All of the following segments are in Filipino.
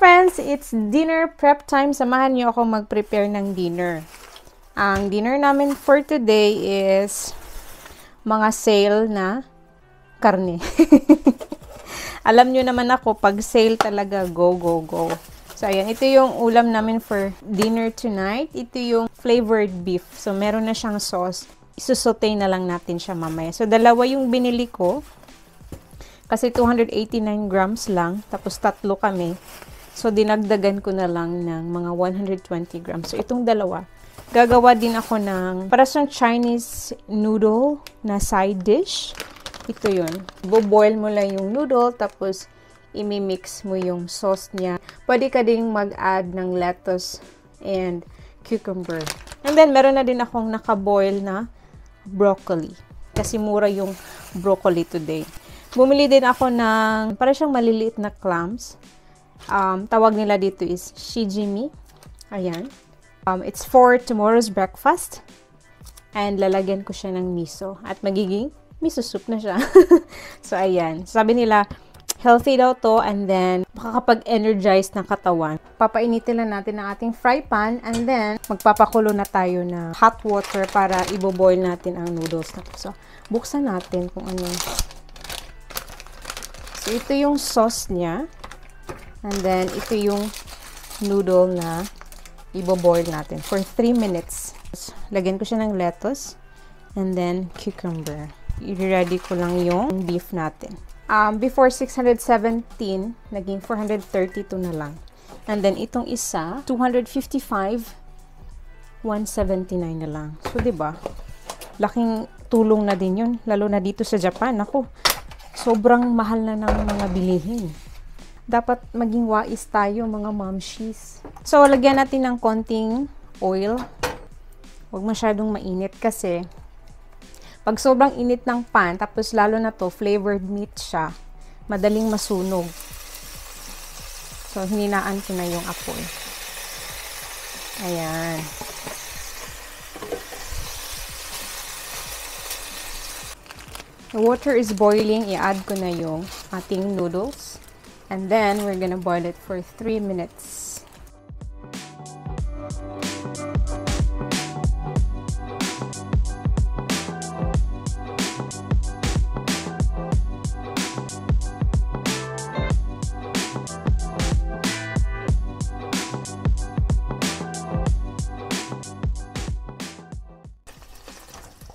friends! It's dinner prep time. Samahan niyo ako mag-prepare ng dinner. Ang dinner namin for today is mga sale na karne. Alam niyo naman ako, pag sale talaga, go, go, go. So, ayan. Ito yung ulam namin for dinner tonight. Ito yung flavored beef. So, meron na siyang sauce. Isusote na lang natin siya mamaya. So, dalawa yung binili ko. Kasi 289 grams lang. Tapos, tatlo kami. So, dinagdagan ko na lang ng mga 120 grams. So, itong dalawa. Gagawa din ako ng para siyang Chinese noodle na side dish. Ito yun. Bo-boil mo lang yung noodle. Tapos, imi-mix mo yung sauce niya. Pwede ka ding mag-add ng lettuce and cucumber. And then, meron na din akong naka-boil na broccoli. Kasi mura yung broccoli today. Bumili din ako ng, para siyang maliliit na clams. Tawag nila dito is shijimi. Ayan. It's for tomorrow's breakfast. And lalagyan ko siya ng miso. At magiging miso soup na siya. So, ayan. Sabi nila, healthy daw to. And then, makakapag-energize ng katawan. Papainitin lang natin ang ating fry pan. And then, magpapakulo na tayo na hot water para iboboil natin ang noodles na to. So, buksan natin kung ano. So, ito yung sauce niya. And then, ito yung noodle na iboboil natin for 3 minutes. Lagyan ko siya ng lettuce. And then, cucumber. I-ready ko lang yung beef natin. Before 617, naging 432 na lang. And then, itong isa, 255, 179 na lang. So, diba? Laking tulong na din yun. Lalo na dito sa Japan. Ako, sobrang mahal na ng mga bilihin. Dapat maging wais tayo, mga momshies. So, lagyan natin ng konting oil. Huwag masyadong mainit kasi pag sobrang init ng pan, tapos lalo na to, flavored meat siya, madaling masunog. So, hininaan ko na yung apoy. Ayan. The water is boiling. I-add ko na yung ating noodles. And then, we're gonna boil it for 3 minutes.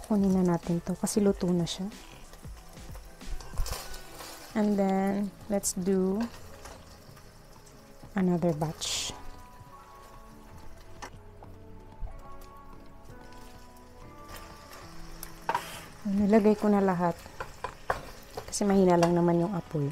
Kunin na natin to kasi luto na siya. And then, let's do another batch. Nilagay ko na lahat. Kasi mahina lang naman yung apoy.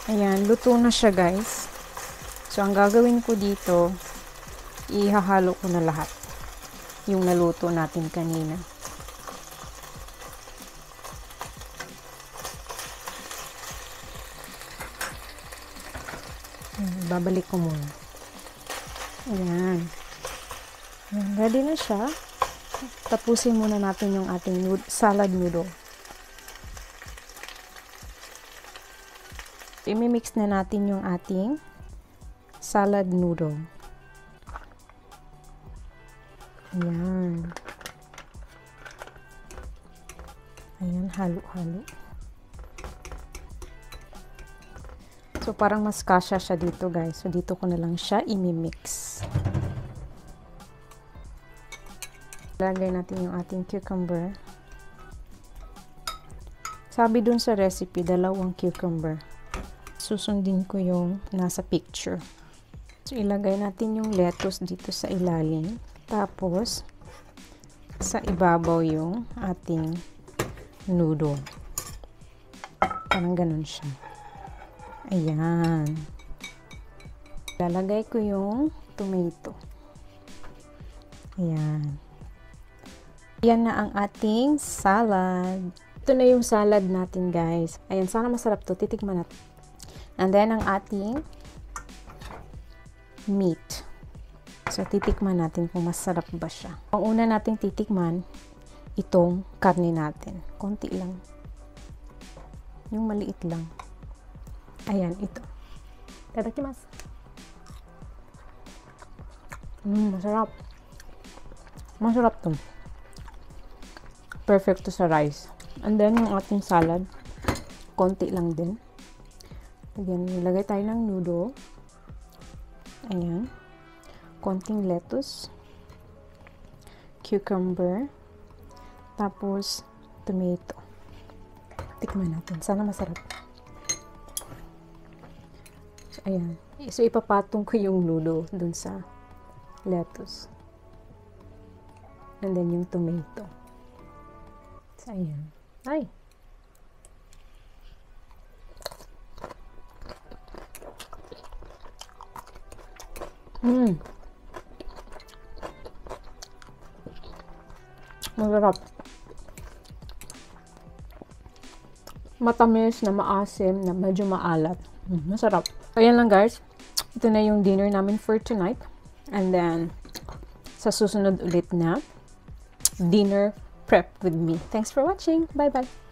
Ayan, luto na siya guys. So, ang gagawin ko dito, ihahalo ko na lahat. Yung naluto natin kanina. Ayan, babalik ko muna. Ayan. Ayan, ready na siya. Tapusin muna natin yung ating salad noodle. I-mix na natin yung ating salad noodle. Ayan. Ayan, halo-halo. So, parang mas kasya siya dito, guys. So, dito ko na lang siya imimix. Lagay natin yung ating cucumber. Sabi dun sa recipe, 2 cucumber. Susundin ko yung nasa picture. So, ilagay natin yung lettuce dito sa ilalim. Tapos, sa ibabaw yung ating noodle. Parang ganun siya. Ayan. Lalagay ko yung tomato. Ayan. Yan na ang ating salad. Ito na yung salad natin, guys. Ayan, sana masarap to. Titikman natin. And then, ang ating meat. So, titikman natin kung masarap ba siya. Ang una nating titikman, itong karne natin. Konti lang. Yung maliit lang. Ayan, ito. Tadakimasu. Masarap. Masarap to. Perfect to sa rice. And then, yung ating salad, konti lang din. Again, nilagay tayo ng noodle. Ayan. Konting lettuce. Cucumber. Tapos, tomato. Tikman natin. Sana masarap. So, ayan. So, ipapatong ko yung noodle dun sa lettuce. And then, yung tomato. So, ayan. Ay! Masarap. Matamis na maasim na medyo maalat. Masarap. So, ayan lang, guys. Ito na yung dinner namin for tonight. And then, sa susunod ulit na dinner prep with me. Thanks for watching. Bye-bye.